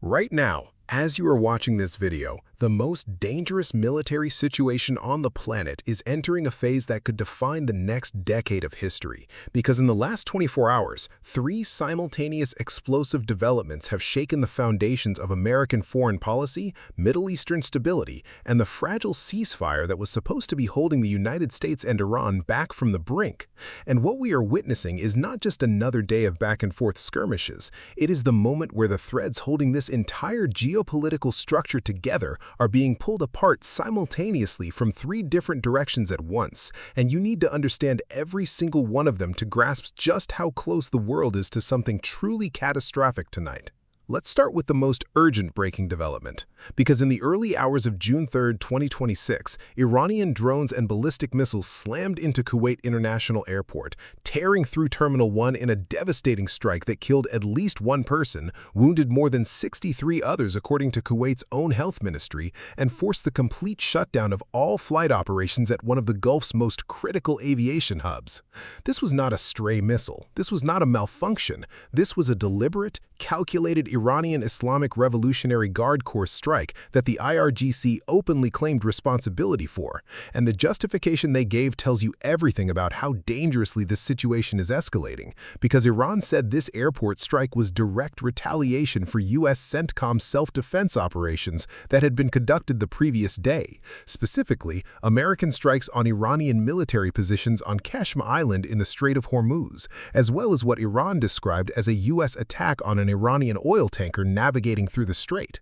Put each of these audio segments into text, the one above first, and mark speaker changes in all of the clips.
Speaker 1: Right now, as you are watching this video, the most dangerous military situation on the planet is entering a phase that could define the next decade of history, because in the last 24 hours, three simultaneous explosive developments have shaken the foundations of American foreign policy, Middle Eastern stability, and the fragile ceasefire that was supposed to be holding the United States and Iran back from the brink. And what we are witnessing is not just another day of back-and-forth skirmishes, it is the moment where the threads holding this entire geopolitical structure together are being pulled apart simultaneously from three different directions at once, and you need to understand every single one of them to grasp just how close the world is to something truly catastrophic tonight. Let's start with the most urgent breaking development, because in the early hours of June 3, 2026, Iranian drones and ballistic missiles slammed into Kuwait International Airport, tearing through Terminal 1 in a devastating strike that killed at least one person, wounded more than 63 others according to Kuwait's own health ministry, and forced the complete shutdown of all flight operations at one of the Gulf's most critical aviation hubs. This was not a stray missile. This was not a malfunction. This was a deliberate, calculated Iranian Islamic Revolutionary Guard Corps strike that the IRGC openly claimed responsibility for, and the justification they gave tells you everything about how dangerously this situation is escalating, because Iran said this airport strike was direct retaliation for U.S. CENTCOM self-defense operations that had been conducted the previous day, specifically American strikes on Iranian military positions on Qeshm Island in the Strait of Hormuz, as well as what Iran described as a U.S. attack on an Iranian oil tanker navigating through the strait.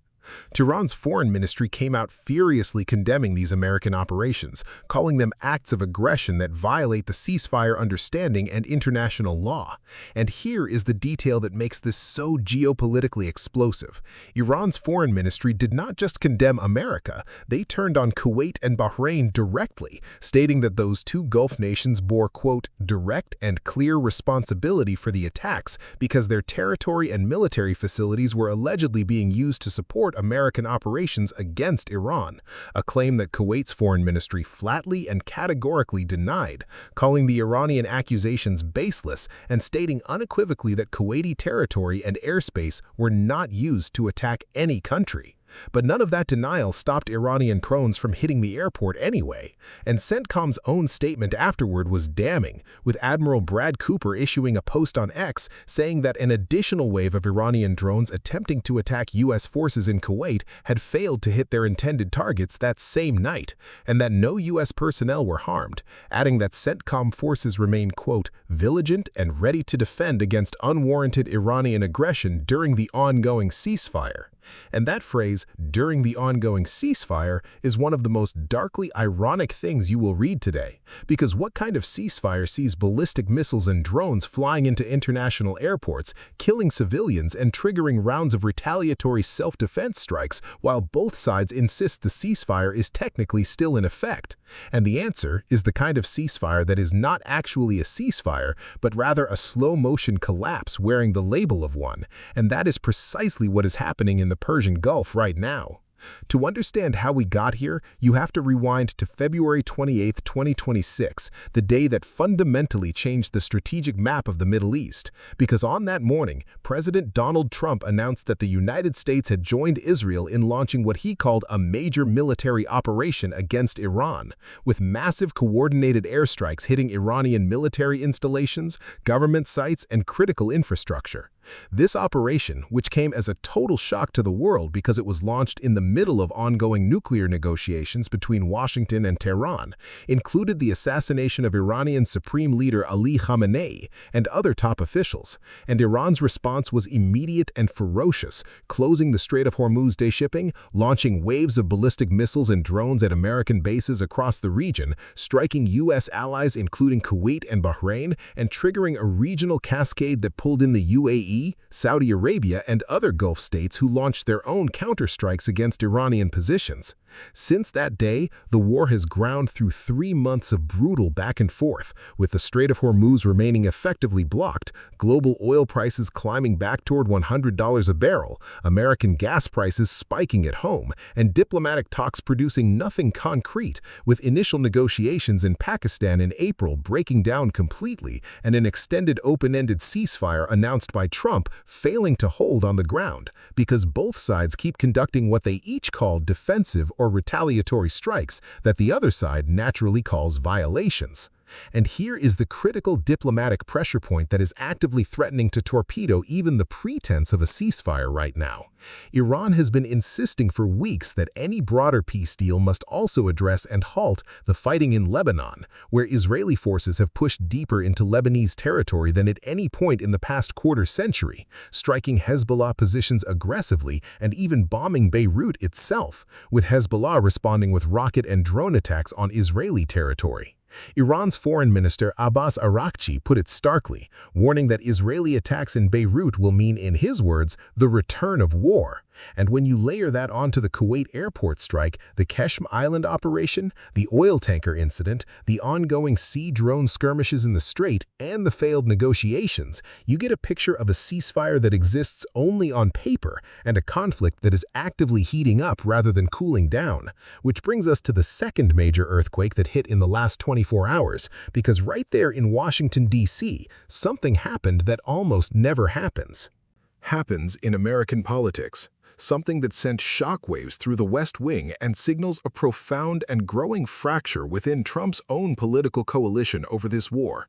Speaker 1: Tehran's foreign ministry came out furiously condemning these American operations, calling them acts of aggression that violate the ceasefire understanding and international law. And here is the detail that makes this so geopolitically explosive. Iran's foreign ministry did not just condemn America, they turned on Kuwait and Bahrain directly, stating that those two Gulf nations bore, quote, direct and clear responsibility for the attacks because their territory and military facilities were allegedly being used to support American operations against Iran, a claim that Kuwait's foreign ministry flatly and categorically denied, calling the Iranian accusations baseless and stating unequivocally that Kuwaiti territory and airspace were not used to attack any country. But none of that denial stopped Iranian drones from hitting the airport anyway, and CENTCOM's own statement afterward was damning, with Admiral Brad Cooper issuing a post on X saying that an additional wave of Iranian drones attempting to attack U.S. forces in Kuwait had failed to hit their intended targets that same night, and that no U.S. personnel were harmed, adding that CENTCOM forces remain, quote, vigilant and ready to defend against unwarranted Iranian aggression during the ongoing ceasefire. And that phrase, during the ongoing ceasefire, is one of the most darkly ironic things you will read today. Because what kind of ceasefire sees ballistic missiles and drones flying into international airports, killing civilians and triggering rounds of retaliatory self-defense strikes while both sides insist the ceasefire is technically still in effect? And the answer is the kind of ceasefire that is not actually a ceasefire, but rather a slow-motion collapse wearing the label of one. And that is precisely what is happening in the Persian Gulf right now. To understand how we got here, you have to rewind to February 28, 2026, the day that fundamentally changed the strategic map of the Middle East, because on that morning, President Donald Trump announced that the United States had joined Israel in launching what he called a major military operation against Iran, with massive coordinated airstrikes hitting Iranian military installations, government sites, and critical infrastructure. This operation, which came as a total shock to the world because it was launched in the middle of ongoing nuclear negotiations between Washington and Tehran, included the assassination of Iranian Supreme Leader Ali Khamenei and other top officials, and Iran's response was immediate and ferocious, closing the Strait of Hormuz day shipping, launching waves of ballistic missiles and drones at American bases across the region, striking U.S. allies including Kuwait and Bahrain, and triggering a regional cascade that pulled in the UAE, Saudi Arabia, and other Gulf states who launched their own counterstrikes against Iranian positions. Since that day, the war has ground through 3 months of brutal back and forth, with the Strait of Hormuz remaining effectively blocked, global oil prices climbing back toward $100 a barrel, American gas prices spiking at home, and diplomatic talks producing nothing concrete, with initial negotiations in Pakistan in April breaking down completely and an extended open-ended ceasefire announced by Trump Trump failing to hold on the ground because both sides keep conducting what they each call defensive or retaliatory strikes that the other side naturally calls violations. And here is the critical diplomatic pressure point that is actively threatening to torpedo even the pretense of a ceasefire right now. Iran has been insisting for weeks that any broader peace deal must also address and halt the fighting in Lebanon, where Israeli forces have pushed deeper into Lebanese territory than at any point in the past quarter century, striking Hezbollah positions aggressively and even bombing Beirut itself, with Hezbollah responding with rocket and drone attacks on Israeli territory. Iran's Foreign Minister Abbas Araghchi put it starkly, warning that Israeli attacks in Beirut will mean, in his words, the return of war. And when you layer that onto the Kuwait airport strike, the Qeshm Island operation, the oil tanker incident, the ongoing sea drone skirmishes in the Strait, and the failed negotiations, you get a picture of a ceasefire that exists only on paper and a conflict that is actively heating up rather than cooling down. Which brings us to the second major earthquake that hit in the last 24 hours, because right there in Washington, D.C., something happened that almost never happens. Happens in American politics. Something that sent shockwaves through the West Wing and signals a profound and growing fracture within Trump's own political coalition over this war.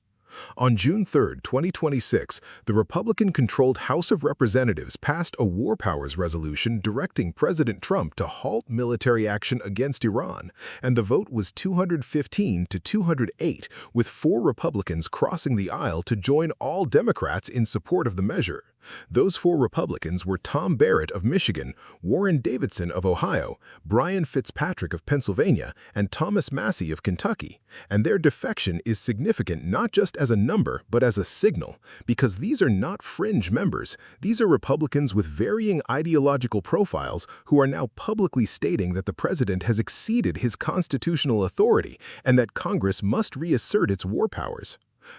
Speaker 1: On June 3, 2026, the Republican-controlled House of Representatives passed a war powers resolution directing President Trump to halt military action against Iran, and the vote was 215 to 208, with 4 Republicans crossing the aisle to join all Democrats in support of the measure. Those 4 Republicans were Tom Barrett of Michigan, Warren Davidson of Ohio, Brian Fitzpatrick of Pennsylvania, and Thomas Massie of Kentucky. And their defection is significant not just as a number, but as a signal, because these are not fringe members. These are Republicans with varying ideological profiles who are now publicly stating that the president has exceeded his constitutional authority and that Congress must reassert its war powers.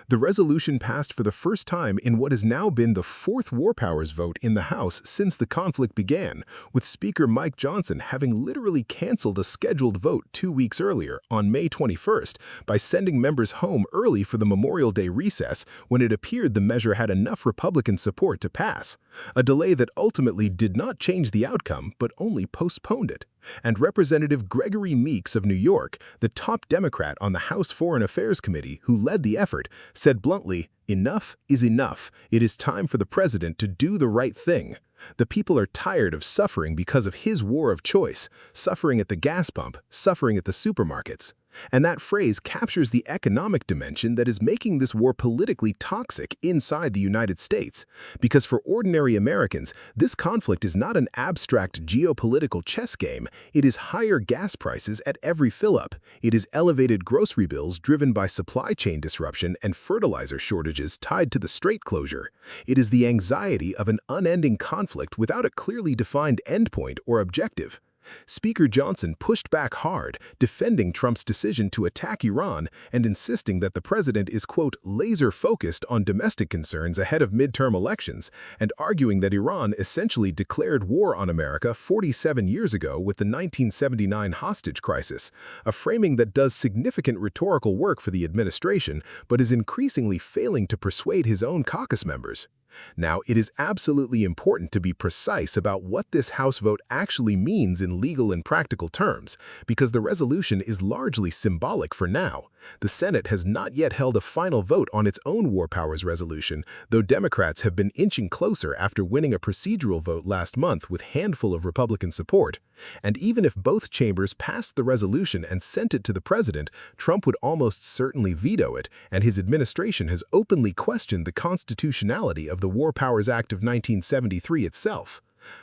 Speaker 1: The resolution passed for the first time in what has now been the 4th war powers vote in the House since the conflict began, with Speaker Mike Johnson having literally canceled a scheduled vote 2 weeks earlier, on May 21st, by sending members home early for the Memorial Day recess when it appeared the measure had enough Republican support to pass, a delay that ultimately did not change the outcome but only postponed it. And Representative Gregory Meeks of New York, the top Democrat on the House Foreign Affairs Committee who led the effort, said bluntly, "Enough is enough. It is time for the president to do the right thing. The people are tired of suffering because of his war of choice, suffering at the gas pump, suffering at the supermarkets." And that phrase captures the economic dimension that is making this war politically toxic inside the United States. Because for ordinary Americans, this conflict is not an abstract geopolitical chess game. It is higher gas prices at every fill-up. It is elevated grocery bills driven by supply chain disruption and fertilizer shortages tied to the Strait closure. It is the anxiety of an unending conflict without a clearly defined endpoint or objective. Speaker Johnson pushed back hard, defending Trump's decision to attack Iran and insisting that the president is, quote, laser-focused on domestic concerns ahead of midterm elections, and arguing that Iran essentially declared war on America 47 years ago with the 1979 hostage crisis, a framing that does significant rhetorical work for the administration but is increasingly failing to persuade his own caucus members. Now, it is absolutely important to be precise about what this House vote actually means in legal and practical terms, because the resolution is largely symbolic for now. The Senate has not yet held a final vote on its own war powers resolution, though Democrats have been inching closer after winning a procedural vote last month with a handful of Republican support. And even if both chambers passed the resolution and sent it to the president, Trump would almost certainly veto it, and his administration has openly questioned the constitutionality of the War Powers Act of 1973 itself.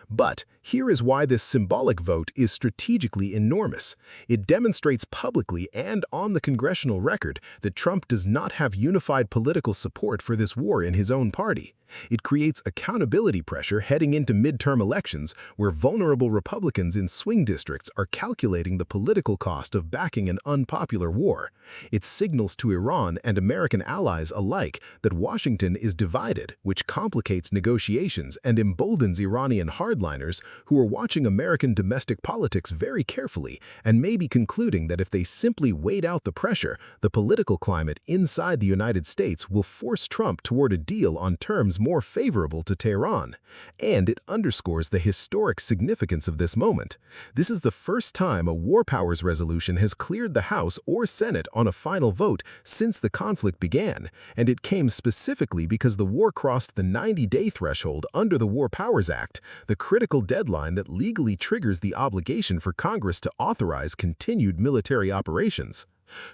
Speaker 1: But here is why this symbolic vote is strategically enormous. It demonstrates publicly and on the congressional record that Trump does not have unified political support for this war in his own party. It creates accountability pressure heading into midterm elections where vulnerable Republicans in swing districts are calculating the political cost of backing an unpopular war. It signals to Iran and American allies alike that Washington is divided, which complicates negotiations and emboldens Iranian hardliners who are watching American domestic politics very carefully and may be concluding that if they simply wait out the pressure, the political climate inside the United States will force Trump toward a deal on terms more favorable to Tehran. And it underscores the historic significance of this moment. This is the first time a war powers resolution has cleared the House or Senate on a final vote since the conflict began, and it came specifically because the war crossed the 90-day threshold under the War Powers Act, the critical deadline that legally triggers the obligation for Congress to authorize continued military operations.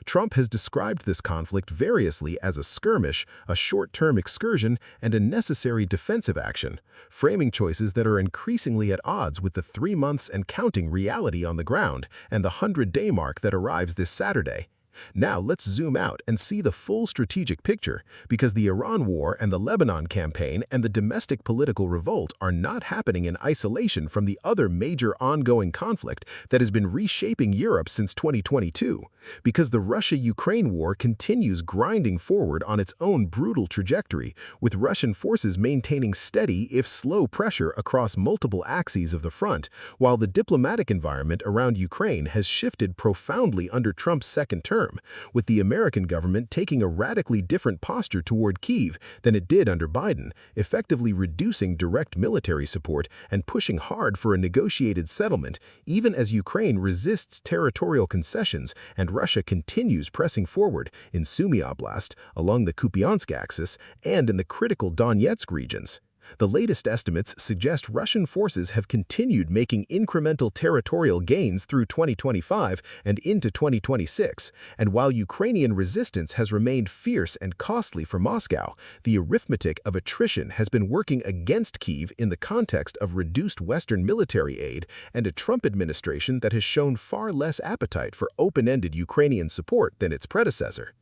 Speaker 1: Trump has described this conflict variously as a skirmish, a short-term excursion, and a necessary defensive action, framing choices that are increasingly at odds with the 3 months and counting reality on the ground and the 100-day mark that arrives this Saturday. Now let's zoom out and see the full strategic picture, because the Iran war and the Lebanon campaign and the domestic political revolt are not happening in isolation from the other major ongoing conflict that has been reshaping Europe since 2022. Because the Russia-Ukraine war continues grinding forward on its own brutal trajectory, with Russian forces maintaining steady, if slow, pressure across multiple axes of the front, while the diplomatic environment around Ukraine has shifted profoundly under Trump's second term, with the American government taking a radically different posture toward Kyiv than it did under Biden, effectively reducing direct military support and pushing hard for a negotiated settlement, even as Ukraine resists territorial concessions and Russia continues pressing forward in Sumy Oblast, along the Kupiansk axis, and in the critical Donetsk regions. The latest estimates suggest Russian forces have continued making incremental territorial gains through 2025 and into 2026, and while Ukrainian resistance has remained fierce and costly for Moscow, the arithmetic of attrition has been working against Kyiv in the context of reduced Western military aid and a Trump administration that has shown far less appetite for open-ended Ukrainian support than its predecessor.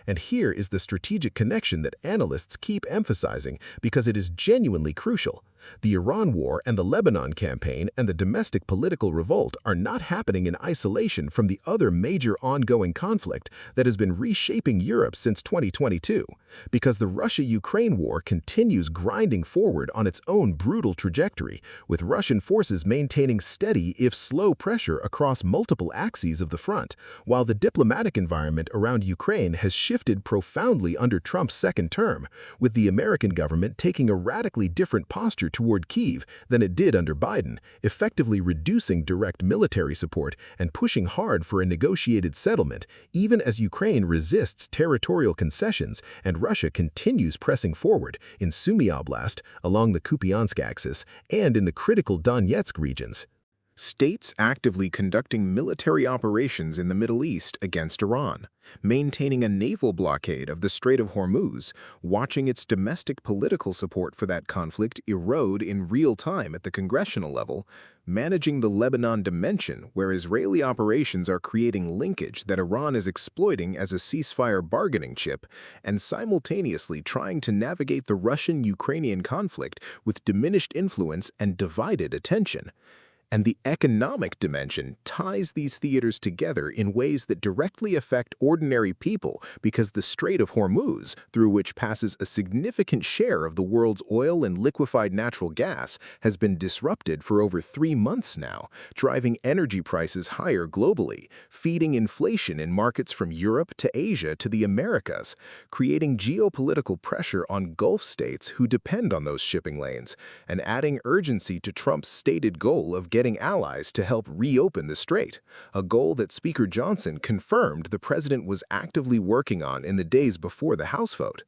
Speaker 1: And here is the strategic connection that analysts keep emphasizing because it is genuinely crucial. The Iran war and the Lebanon campaign and the domestic political revolt are not happening in isolation from the other major ongoing conflict that has been reshaping Europe since 2022, because the Russia-Ukraine war continues grinding forward on its own brutal trajectory, with Russian forces maintaining steady, if slow, pressure across multiple axes of the front, while the diplomatic environment around Ukraine has shifted profoundly under Trump's second term, with the American government taking a radically different posture toward Kyiv than it did under Biden, effectively reducing direct military support and pushing hard for a negotiated settlement, even as Ukraine resists territorial concessions and Russia continues pressing forward in Sumy Oblast, along the Kupiansk axis, and in the critical Donetsk regions.
Speaker 2: States actively conducting military operations in the Middle East against Iran, maintaining a naval blockade of the Strait of Hormuz, watching its domestic political support for that conflict erode in real time at the congressional level, managing the Lebanon dimension where Israeli operations are creating linkage that Iran is exploiting as a ceasefire bargaining chip, and simultaneously trying to navigate the Russian-Ukrainian conflict with diminished influence and divided attention. And the economic dimension ties these theaters together in ways that directly affect ordinary people, because the Strait of Hormuz, through which passes a significant share of the world's oil and liquefied natural gas, has been disrupted for over 3 months now, driving energy prices higher globally, feeding inflation in markets from Europe to Asia to the Americas, creating geopolitical pressure on Gulf states who depend on those shipping lanes, and adding urgency to Trump's stated goal of getting allies to help reopen the strait, a goal that Speaker Johnson confirmed the president was actively working on in the days before the House vote.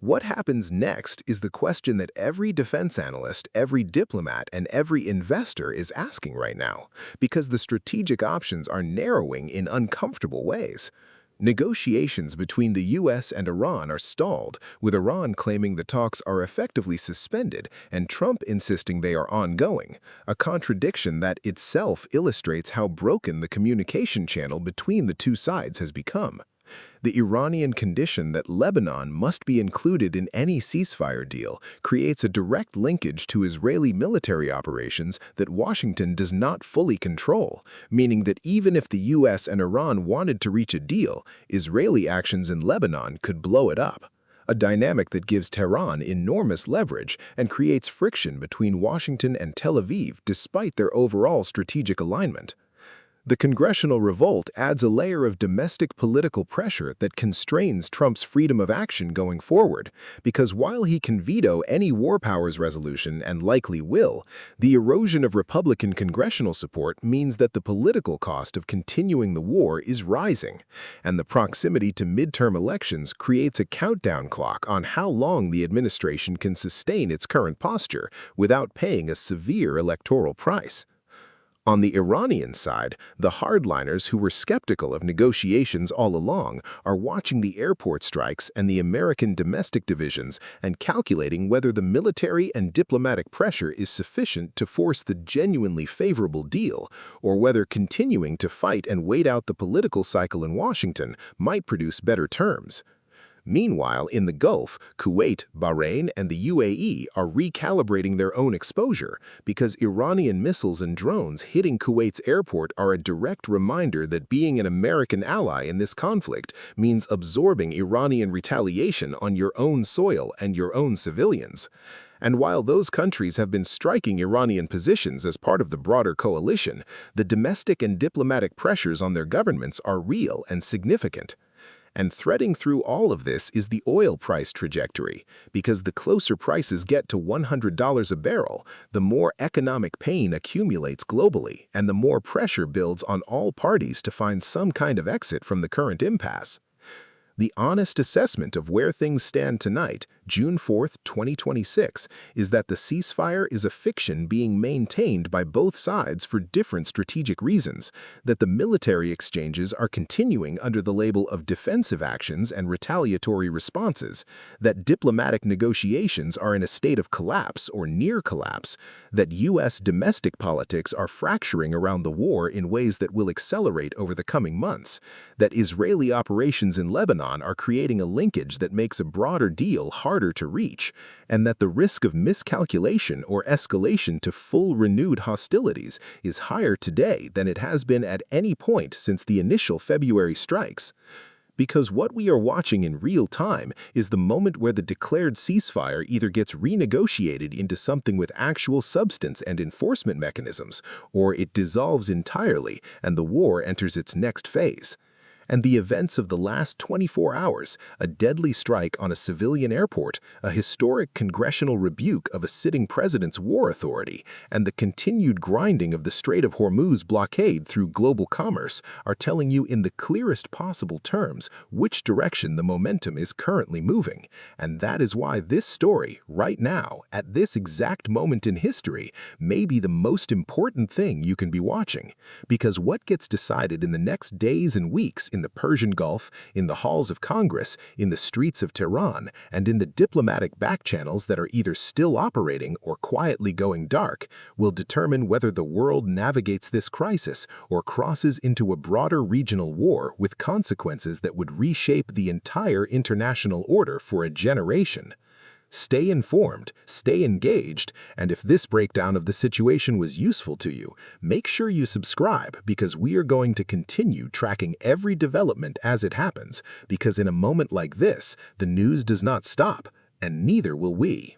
Speaker 2: What happens next is the question that every defense analyst, every diplomat, and every investor is asking right now, because the strategic options are narrowing in uncomfortable ways. Negotiations between the U.S. and Iran are stalled, with Iran claiming the talks are effectively suspended and Trump insisting they are ongoing, a contradiction that itself illustrates how broken the communication channel between the two sides has become. The Iranian condition that Lebanon must be included in any ceasefire deal creates a direct linkage to Israeli military operations that Washington does not fully control, meaning that even if the U.S. and Iran wanted to reach a deal, Israeli actions in Lebanon could blow it up. a dynamic that gives Tehran enormous leverage and creates friction between Washington and Tel Aviv despite their overall strategic alignment. The congressional revolt adds a layer of domestic political pressure that constrains Trump's freedom of action going forward, because while he can veto any war powers resolution and likely will, the erosion of Republican congressional support means that the political cost of continuing the war is rising, and the proximity to midterm elections creates a countdown clock on how long the administration can sustain its current posture without paying a severe electoral price. On the Iranian side, the hardliners who were skeptical of negotiations all along are watching the airport strikes and the American domestic divisions and calculating whether the military and diplomatic pressure is sufficient to force the genuinely favorable deal, or whether continuing to fight and wait out the political cycle in Washington might produce better terms. Meanwhile, in the Gulf, Kuwait, Bahrain, and the UAE are recalibrating their own exposure because Iranian missiles and drones hitting Kuwait's airport are a direct reminder that being an American ally in this conflict means absorbing Iranian retaliation on your own soil and your own civilians. And while those countries have been striking Iranian positions as part of the broader coalition, the domestic and diplomatic pressures on their governments are real and significant. And threading through all of this is the oil price trajectory, because the closer prices get to $100 a barrel, the more economic pain accumulates globally and the more pressure builds on all parties to find some kind of exit from the current impasse. The honest assessment of where things stand tonight, June 4, 2026, is that the ceasefire is a fiction being maintained by both sides for different strategic reasons, that the military exchanges are continuing under the label of defensive actions and retaliatory responses, that diplomatic negotiations are in a state of collapse or near collapse, that U.S. domestic politics are fracturing around the war in ways that will accelerate over the coming months, that Israeli operations in Lebanon are creating a linkage that makes a broader deal harder to reach, and that the risk of miscalculation or escalation to full renewed hostilities is higher today than it has been at any point since the initial February strikes. Because what we are watching in real time is the moment where the declared ceasefire either gets renegotiated into something with actual substance and enforcement mechanisms, or it dissolves entirely and the war enters its next phase. And the events of the last 24 hours, a deadly strike on a civilian airport, a historic congressional rebuke of a sitting president's war authority, and the continued grinding of the Strait of Hormuz blockade through global commerce are telling you in the clearest possible terms which direction the momentum is currently moving. And that is why this story, right now, at this exact moment in history, may be the most important thing you can be watching. Because what gets decided in the next days and weeks in the Persian Gulf, in the halls of Congress, in the streets of Tehran, and in the diplomatic backchannels that are either still operating or quietly going dark, will determine whether the world navigates this crisis or crosses into a broader regional war with consequences that would reshape the entire international order for a generation. Stay informed, stay engaged, and if this breakdown of the situation was useful to you, make sure you subscribe because we are going to continue tracking every development as it happens, because in a moment like this, the news does not stop, and neither will we.